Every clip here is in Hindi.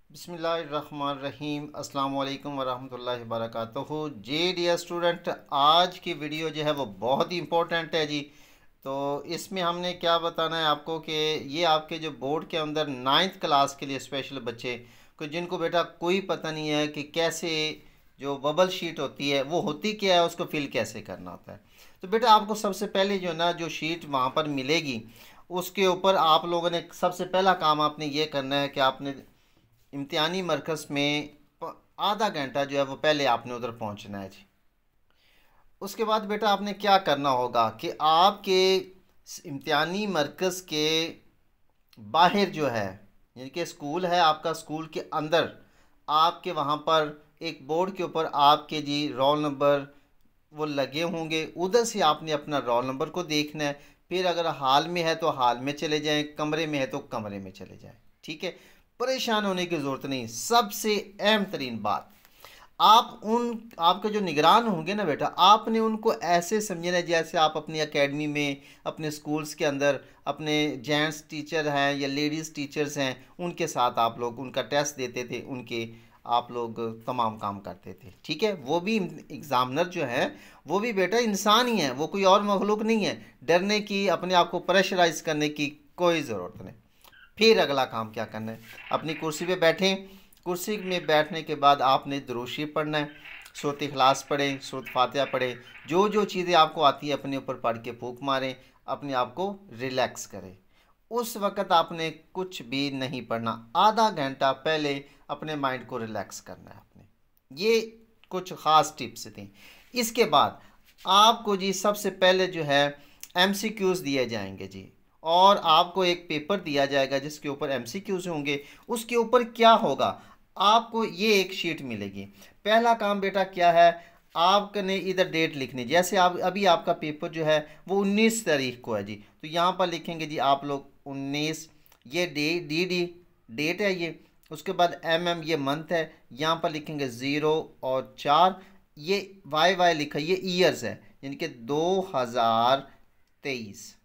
बिस्मिल्लाहिर्रहमानिर्रहीम अस्सलाम वालेकुम वरहमतुल्लाहि वबरकातुहू। जी डियर स्टूडेंट, आज की वीडियो जो है वो बहुत ही इम्पोर्टेंट है जी। तो इसमें हमने क्या बताना है आपको कि ये आपके जो बोर्ड के अंदर नाइन्थ क्लास के लिए स्पेशल बच्चे को जिनको बेटा कोई पता नहीं है कि कैसे जो बबल शीट होती है वो होती क्या है, उसको फिल कैसे करना होता है। तो बेटा आपको सबसे पहले जो ना जो शीट वहाँ पर मिलेगी उसके ऊपर आप लोगों ने सबसे पहला काम आपने ये करना है कि आपने इम्तिहानी मरकज़ में आधा घंटा जो है वो पहले आपने उधर पहुंचना है जी। उसके बाद बेटा आपने क्या करना होगा कि आपके इम्तिहानी मरकज़ के बाहर जो है, यानी कि स्कूल है आपका, स्कूल के अंदर आपके वहाँ पर एक बोर्ड के ऊपर आपके जी रोल नंबर वो लगे होंगे। उधर से आपने अपना रोल नंबर को देखना है। फिर अगर हाल में है तो हाल में चले जाएं, कमरे में है तो कमरे में चले जाएं। ठीक है, परेशान होने की ज़रूरत नहीं। सबसे अहम तरीन बात, आप उन आपके जो निगरान होंगे ना बेटा, आपने उनको ऐसे समझना जैसे आप अपनी एकेडमी में, अपने स्कूल्स के अंदर अपने जेंट्स टीचर हैं या लेडीज़ टीचर्स हैं, उनके साथ आप लोग उनका टेस्ट देते थे, उनके आप लोग तमाम काम करते थे। ठीक है, वो भी एग्ज़ामिनर जो है वो भी बेटा इंसान ही है, वो कोई और मखलूक नहीं है। डरने की, अपने आप को प्रेशराइज करने की कोई ज़रूरत नहीं। फिर अगला काम क्या करना है, अपनी कुर्सी पे बैठें। कुर्सी में बैठने के बाद आपने दुरूद शरीफ पढ़ना है, सूरत इखलास पढ़ें, सूरत फातिहा पढ़ें। जो जो चीज़ें आपको आती है अपने ऊपर पढ़ के फूंक मारें, अपने आप को रिलैक्स करें। उस वक़्त आपने कुछ भी नहीं पढ़ना। आधा घंटा पहले अपने माइंड को रिलैक्स करना है आपने। ये कुछ ख़ास टिप्स थी। इसके बाद आपको जी सबसे पहले जो है एमसीक्यूज़ दिए जाएंगे जी, और आपको एक पेपर दिया जाएगा जिसके ऊपर एमसीक्यूज़ होंगे। उसके ऊपर क्या होगा, आपको ये एक शीट मिलेगी। पहला काम बेटा क्या है, आपने इधर डेट लिखनी। जैसे आप अभी आपका पेपर जो है वो 19 तारीख को है जी, तो यहाँ पर लिखेंगे जी आप लोग 19। ये डी डेट है ये। उसके बाद ये मंथ है, यहाँ पर लिखेंगे 0 और 4। ये वाई लिखा, ये ईयर्स है, यानी कि 2023।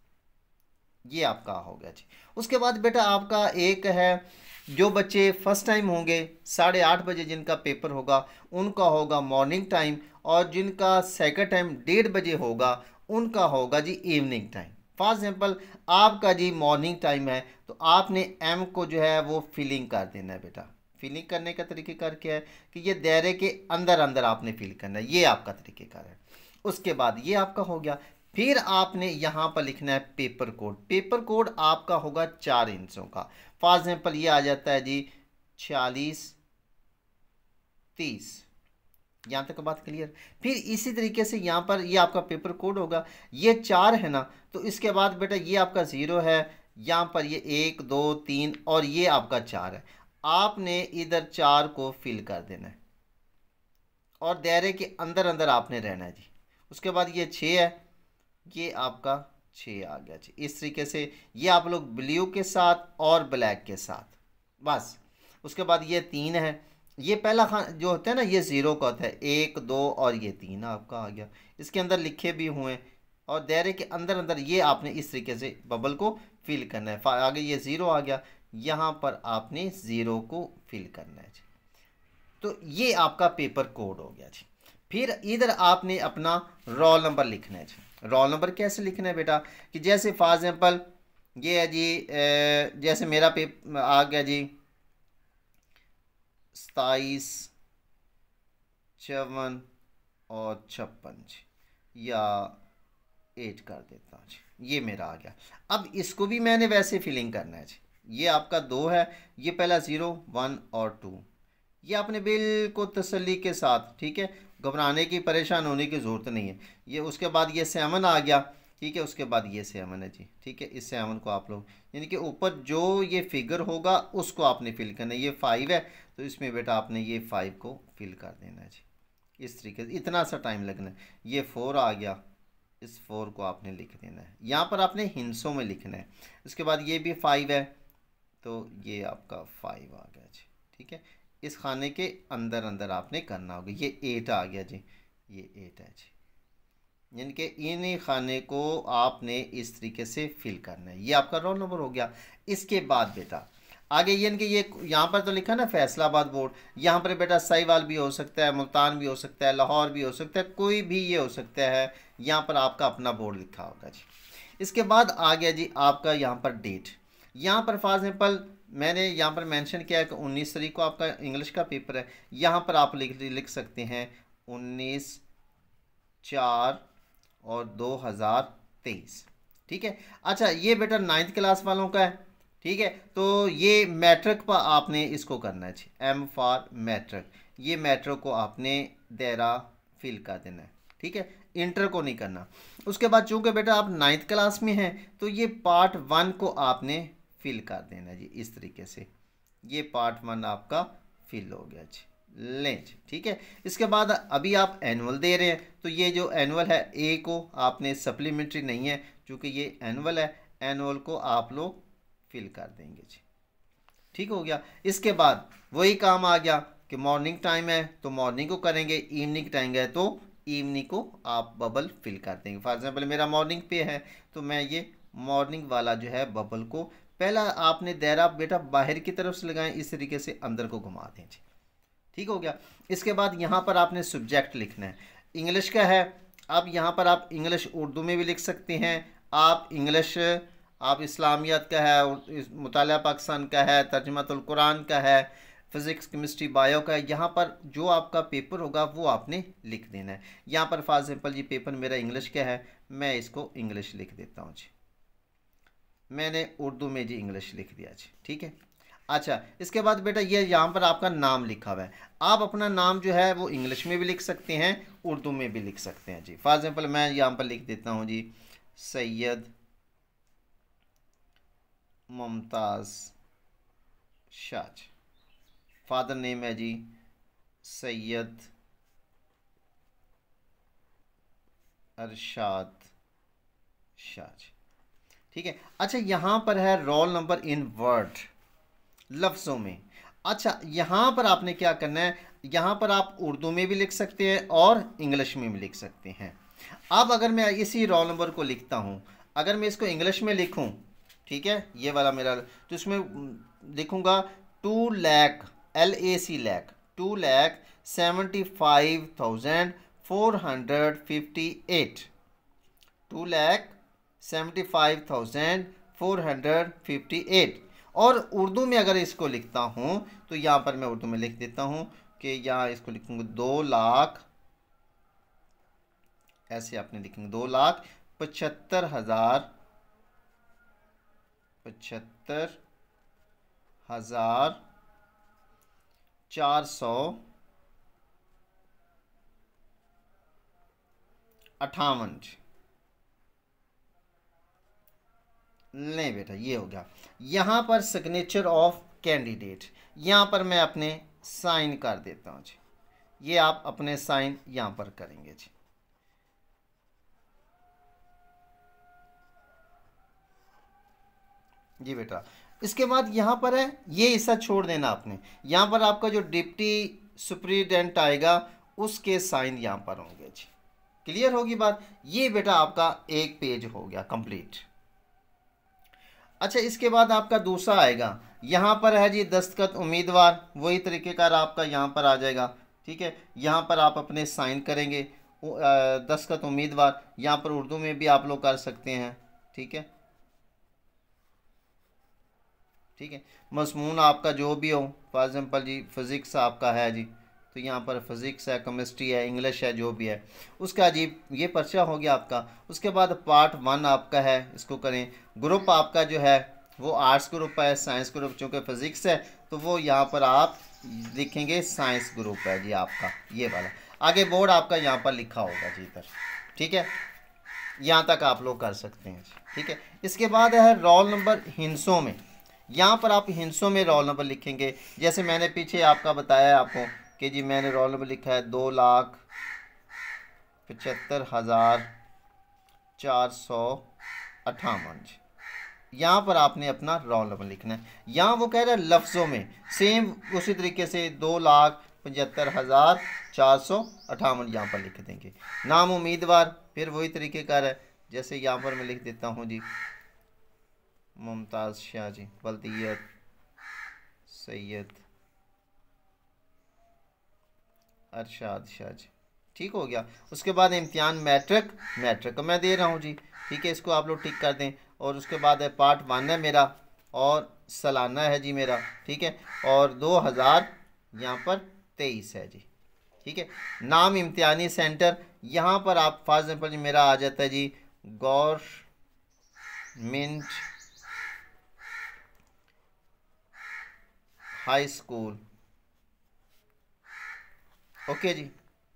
ये आपका हो गया जी। उसके बाद बेटा आपका एक है, जो बच्चे फर्स्ट टाइम होंगे 8:30 बजे जिनका पेपर होगा उनका होगा मॉर्निंग टाइम, और जिनका सेकंड टाइम 1:30 बजे होगा उनका होगा जी इवनिंग टाइम। फॉर एग्जांपल आपका जी मॉर्निंग टाइम है तो आपने एम को जो है वो फिलिंग कर देना है बेटा। फिलिंग करने का तरीक़ेकार क्या है कि ये दायरे के अंदर अंदर आपने फिल करना है, ये आपका तरीक़ेकार है। उसके बाद ये आपका हो गया। फिर आपने यहाँ पर लिखना है पेपर कोड। पेपर कोड आपका होगा 4 इंचों का। फॉर एग्जाम्पल ये आ जाता है जी 46 30। यहाँ तक बात क्लियर। फिर इसी तरीके से यहाँ पर ये आपका पेपर कोड होगा। ये 4 है ना, तो इसके बाद बेटा ये आपका 0 है, यहाँ पर ये 1 2 3 और ये आपका 4 है। आपने इधर 4 को फिल कर देना है और दायरे के अंदर अंदर आपने रहना है जी। उसके बाद ये 6 है, ये आपका 6 आ गया जी। इस तरीके से ये आप लोग ब्लू के साथ और ब्लैक के साथ बस। उसके बाद ये 3 है, ये पहला खान जो होता है ना ये 0 का होता है, 1 2 और ये 3 आपका आ गया। इसके अंदर लिखे भी हुए हैं और दायरे के अंदर अंदर ये आपने इस तरीके से बबल को फिल करना है। आगे ये 0 आ गया, यहाँ पर आपने 0 को फिल करना है जी। तो ये आपका पेपर कोड हो गया जी। फिर इधर आपने अपना रोल नंबर लिखना है जी। रोल नंबर कैसे लिखना है बेटा, कि जैसे फॉर एग्जांपल ये है जी, जैसे मेरा पेपर आ गया जी 27 54 और 56 या 8 कर देता हूँ जी। ये मेरा आ गया। अब इसको भी मैंने वैसे फिलिंग करना है जी। ये आपका 2 है, ये पहला 0 1 और 2। ये आपने बिल्कुल तसल्ली के साथ, ठीक है, घबराने की, परेशान होने की ज़रूरत नहीं है। ये उसके बाद ये 7 आ गया, ठीक है। उसके बाद ये 7 है जी, ठीक है। इस 7 को आप लोग, यानी कि ऊपर जो ये फिगर होगा उसको आपने फिल करना है। ये 5 है तो इसमें बेटा आपने ये 5 को फिल कर देना है जी। इस तरीके से इतना सा टाइम लगना है। ये 4 आ गया, इस 4 को आपने लिख देना है, यहाँ पर आपने हिंसों में लिखना है। उसके बाद ये भी 5 है तो ये आपका 5 आ गया जी, ठीक है। इस खाने के अंदर अंदर आपने करना होगा। ये 8 आ गया जी, ये 8 है जी, यानी कि इन खाने को आपने इस तरीके से फिल करना है। ये आपका रोल नंबर हो गया। इसके बाद बेटा आगे ये इनके ये यहाँ पर तो लिखा ना फैसलाबाद बोर्ड, यहाँ पर बेटा साहिवाल भी हो सकता है, मुल्तान भी हो सकता है, लाहौर भी हो सकता है, कोई भी ये हो सकता है। यहाँ पर आपका अपना बोर्ड लिखा होगा जी। इसके बाद आ गया जी आपका यहाँ पर डेट। यहाँ पर फॉर एग्जाम्पल मैंने यहाँ पर मेंशन किया है कि 19 तारीख को आपका इंग्लिश का पेपर है। यहाँ पर आप लिख सकते हैं 19/4/2023। ठीक है। अच्छा ये बेटा 9th क्लास वालों का है। ठीक है, तो ये मैट्रिक पर आपने इसको करना है जी, M फॉर मैट्रिक। ये मैट्रिक को आपने दायरा फिल कर देना है। ठीक है, इंटर को नहीं करना। उसके बाद चूंकि बेटा आप 9th क्लास में हैं तो ये पार्ट 1 को आपने फिल कर देना जी, इस तरीके से। ये पार्ट 1 आपका फिल हो गया जी, लें जी। ठीक है, इसके बाद अभी आप एनुअल दे रहे हैं तो ये जो एनुअल है ए को आपने सप्लीमेंट्री नहीं है, चूँकि ये एनुअल है, एनुअल को आप लोग फिल कर देंगे जी। ठीक हो गया। इसके बाद वही काम आ गया कि मॉर्निंग टाइम है तो मॉर्निंग को करेंगे, इवनिंग टाइम है तो इवनिंग को आप बबल फिल कर देंगे। फॉर एग्जाम्पल मेरा मॉर्निंग पे है तो मैं ये मॉर्निंग वाला जो है बबल को पहला आपने दायरा बेटा बाहर की तरफ से लगाएं, इस तरीके से अंदर को घुमा दें जी। ठीक हो गया। इसके बाद यहाँ पर आपने सब्जेक्ट लिखना है, इंग्लिश का है। अब यहाँ पर आप इंग्लिश उर्दू में भी लिख सकते हैं, आप इंग्लिश आप इस्लामियत का है, मुताला पाकिस्तान का है, तर्जुमातुल कुरान का है, फिज़िक्स केमिस्ट्री बायो का है। यहाँ पर जो आपका पेपर होगा वो आपने लिख देना है। यहाँ पर फॉर एग्जाम्पल जी पेपर मेरा इंग्लिश का है, मैं इसको इंग्लिश लिख देता हूँ जी। मैंने उर्दू में जी इंग्लिश लिख दिया जी। ठीक है। अच्छा इसके बाद बेटा ये यहाँ पर आपका नाम लिखा हुआ है, आप अपना नाम जो है वो इंग्लिश में भी लिख सकते हैं, उर्दू में भी लिख सकते हैं जी। फॉर एग्जाम्पल मैं यहाँ पर लिख देता हूँ जी सैयद मुमताज़ शाह। फादर नेम है जी सैयद अरशाद शाह। ठीक है। अच्छा यहाँ पर है रोल नंबर इन वर्ड, लफ्ज़ों में। अच्छा यहाँ पर आपने क्या करना है, यहाँ पर आप उर्दू में भी लिख सकते हैं और इंग्लिश में भी लिख सकते हैं। अब अगर मैं इसी रोल नंबर को लिखता हूँ, अगर मैं इसको इंग्लिश में लिखूँ, ठीक है, ये वाला मेरा, तो इसमें लिखूँगा 2 लाख LAC लाख 2,75,458 2,75,458। और उर्दू में अगर इसको लिखता हूँ तो यहाँ पर मैं उर्दू में लिख देता हूँ कि यहाँ इसको लिखूँगा 2 लाख, ऐसे आपने लिखेंगे 2,75,458। नहीं बेटा ये हो गया। यहाँ पर सिग्नेचर ऑफ कैंडिडेट, यहाँ पर मैं अपने साइन कर देता हूँ जी। ये आप अपने साइन यहाँ पर करेंगे जी। जी बेटा इसके बाद यहाँ पर है ये हिस्सा छोड़ देना आपने। यहाँ पर आपका जो डिप्टी सुप्रिटेंडेंट आएगा उसके साइन यहाँ पर होंगे जी। क्लियर होगी बात। ये बेटा आपका एक पेज हो गया कंप्लीट। अच्छा इसके बाद आपका दूसरा आएगा, यहाँ पर है जी दस्तखत उम्मीदवार, वही तरीके का आपका यहाँ पर आ जाएगा। ठीक है, यहाँ पर आप अपने साइन करेंगे, दस्तखत उम्मीदवार। यहाँ पर उर्दू में भी आप लोग कर सकते हैं। ठीक है, ठीक है, मज़मून आपका जो भी हो, फॉर एग्जाम्पल जी फ़िज़िक्स आपका है जी, तो यहाँ पर फिज़िक्स है, केमिस्ट्री है, इंग्लिश है, जो भी है उसका जी ये पर्चा हो गया आपका। उसके बाद पार्ट 1 आपका है, इसको करें। ग्रुप आपका जो है वो आर्ट्स ग्रुप है, साइंस ग्रुप चूँकि फ़िज़िक्स है तो वो यहाँ पर आप लिखेंगे साइंस ग्रुप है जी आपका, ये वाला। आगे बोर्ड आपका यहाँ पर लिखा होगा जी इधर। ठीक है, यहाँ तक आप लोग कर सकते हैं। ठीक है, इसके बाद है रोल नंबर हिंसों में। यहाँ पर आप हिंसों में रोल नंबर लिखेंगे, जैसे मैंने पीछे आपका बताया आपको कि जी मैंने रोल नंबर लिखा है 2,75,458। यहाँ पर आपने अपना रोल नंबर लिखना है। यहाँ वो कह रहा है लफ्ज़ों में, सेम उसी तरीके से 2,75,458 यहाँ पर लिख देंगे। नाम उम्मीदवार फिर वही तरीके का है, जैसे यहाँ पर मैं लिख देता हूँ जी मुमताज़ शाह जी, बल्दियत सैयद अरशाद शाह जी, ठीक हो गया। उसके बाद इम्तिहान मैट्रिक, मैट्रिक का मैं दे रहा हूँ जी, ठीक है, इसको आप लोग टिक कर दें। और उसके बाद है पार्ट 1 है मेरा और सालाना है जी मेरा, ठीक है, और 2000 यहाँ पर 23 है जी, ठीक है। नाम इम्तिहानी सेंटर, यहाँ पर आप फॉर एग्जाम्पल जी मेरा आ जाता है जी गवर्नमेंट हाई स्कूल, ओके जी,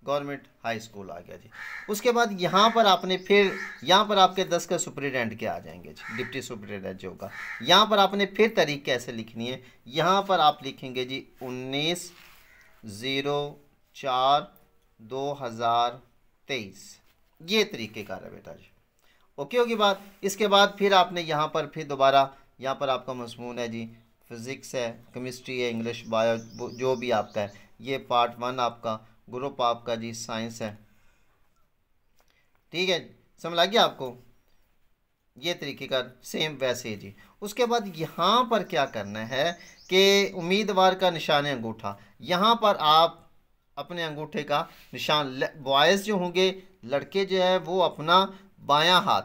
गवर्नमेंट हाई स्कूल आ गया जी। उसके बाद यहाँ पर आपने फिर यहाँ पर आपके 10 का सुपरिटेंडेंट के आ जाएंगे जी, डिप्टी सुपरिटेंडेंट जो होगा। यहाँ पर आपने फिर तारीख कैसे लिखनी है, यहाँ पर आप लिखेंगे जी 19/04/2023, ये तरीक़ेकार है बेटा जी, ओके होगी बात। इसके बाद फिर आपने यहाँ पर फिर दोबारा यहाँ पर आपका मज़मून है जी, फिज़िक्स है, केमिस्ट्री है, इंग्लिश, बायो, जो भी आपका है, ये पार्ट 1 आपका, ग्रुप आपका जी साइंस है, ठीक है, समझ लग गया आपको, ये तरीके का सेम वैसे ही जी। उसके बाद यहाँ पर क्या करना है कि उम्मीदवार का निशान अंगूठा, यहाँ पर आप अपने अंगूठे का निशान, बॉयज़ जो होंगे, लड़के जो है वो अपना बायां हाथ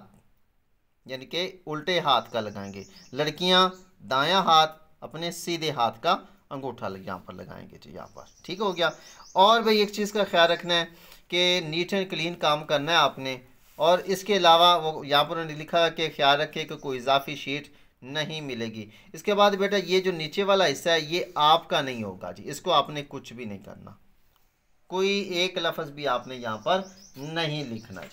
यानी कि उल्टे हाथ का लगाएंगे, लड़कियां दायां हाथ अपने सीधे हाथ का अंगूठा यहाँ पर लगाएंगे जी, यहाँ पर, ठीक हो गया। और भाई एक चीज़ का ख्याल रखना है कि नीट एंड क्लीन काम करना है आपने, और इसके अलावा वो यहाँ पर उन्होंने लिखा है कि ख्याल रखें कि कोई इजाफी शीट नहीं मिलेगी। इसके बाद बेटा ये जो नीचे वाला हिस्सा है ये आपका नहीं होगा जी, इसको आपने कुछ भी नहीं करना, कोई एक लफ्ज़ भी आपने यहाँ पर नहीं लिखना जी,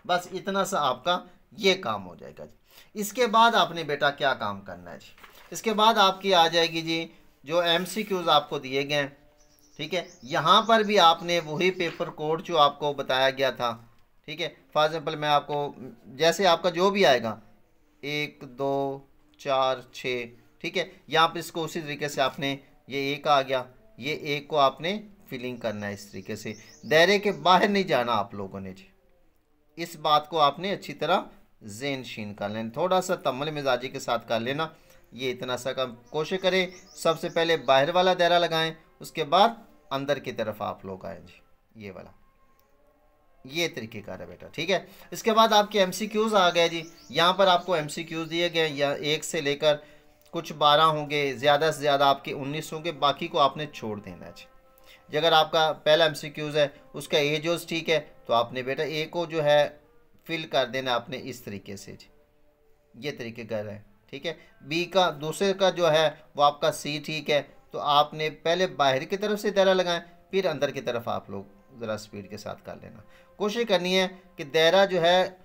बस इतना सा आपका ये काम हो जाएगा जी। इसके बाद आपने बेटा क्या काम करना है जी, इसके बाद आपकी आ जाएगी जी जो MCQs आपको दिए गए हैं, ठीक है, यहाँ पर भी आपने वही पेपर कोड जो आपको बताया गया था, ठीक है। फॉर एग्जाम्पल मैं आपको जैसे आपका जो भी आएगा 1 2 4 6, ठीक है, यहाँ पर इसको उसी तरीके से आपने, ये एक आ गया, ये एक को आपने फिलिंग करना है इस तरीके से, दायरे के बाहर नहीं जाना आप लोगों ने जी, इस बात को आपने अच्छी तरह ज़ेन शीन कर लेना, थोड़ा सा तमल मिजाजी के साथ कर लेना, ये इतना सा काम कोशिश करें। सबसे पहले बाहर वाला दायरा लगाएं, उसके बाद अंदर की तरफ आप लोग आए जी, ये वाला, ये तरीक़ेकार है बेटा, ठीक है। इसके बाद आपके MCQs आ गए जी, यहाँ पर आपको MCQs दिए गए, या 1 से लेकर कुछ 12 होंगे, ज़्यादा से ज़्यादा आपके 19 होंगे, बाकी को आपने छोड़ देना है जी। अगर आपका पहला MCQs है उसका एज ठीक है तो आपने बेटा ए को जो है फिल कर देना आपने इस तरीके से जी, ये तरीके कर है, ठीक है। बी का दूसरे का जो है वो आपका C ठीक है, तो आपने पहले बाहर की तरफ से दायरा लगाएं, फिर अंदर की तरफ आप लोग ज़रा स्पीड के साथ कर लेना, कोशिश करनी है कि दायरा जो है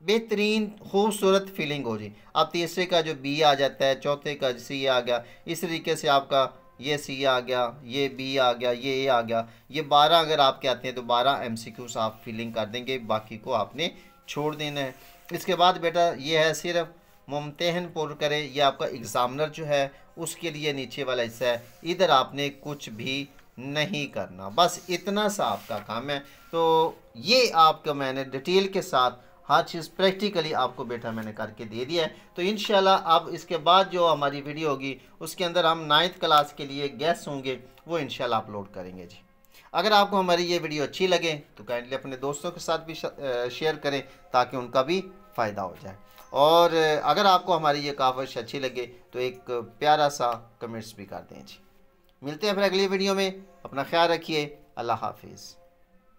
बेहतरीन खूबसूरत फीलिंग हो जी। अब तीसरे का जो B आ जाता है, चौथे का C आ गया, इस तरीके से आपका ये C आ गया, ये B आ गया, ये A आ गया, ये 12 अगर आपके आते हैं तो 12 MCQs आप फिलिंग कर देंगे, बाकी को आपने छोड़ देना है। इसके बाद बेटा ये है सिर्फ मुम्तहन पुर करे, ये आपका एग्ज़ामिनर जो है उसके लिए नीचे वाला हिस्सा है, इधर आपने कुछ भी नहीं करना, बस इतना सा आपका काम है। तो ये आपका मैंने डिटेल के साथ हर चीज़ प्रैक्टिकली आपको बेटा मैंने करके दे दिया है। तो इंशाल्लाह अब इसके बाद जो हमारी वीडियो होगी उसके अंदर हम 9th क्लास के लिए गेस्ट होंगे वो इंशाल्लाह अपलोड करेंगे जी। अगर आपको हमारी ये वीडियो अच्छी लगे तो काइंडली अपने दोस्तों के साथ भी शेयर करें ताकि उनका भी फ़ायदा हो जाए, और अगर आपको हमारी ये काविश अच्छी लगे तो एक प्यारा सा कमेंट्स भी कर दें जी। मिलते हैं फिर अगली वीडियो में, अपना ख्याल रखिए, अल्लाह हाफिज़।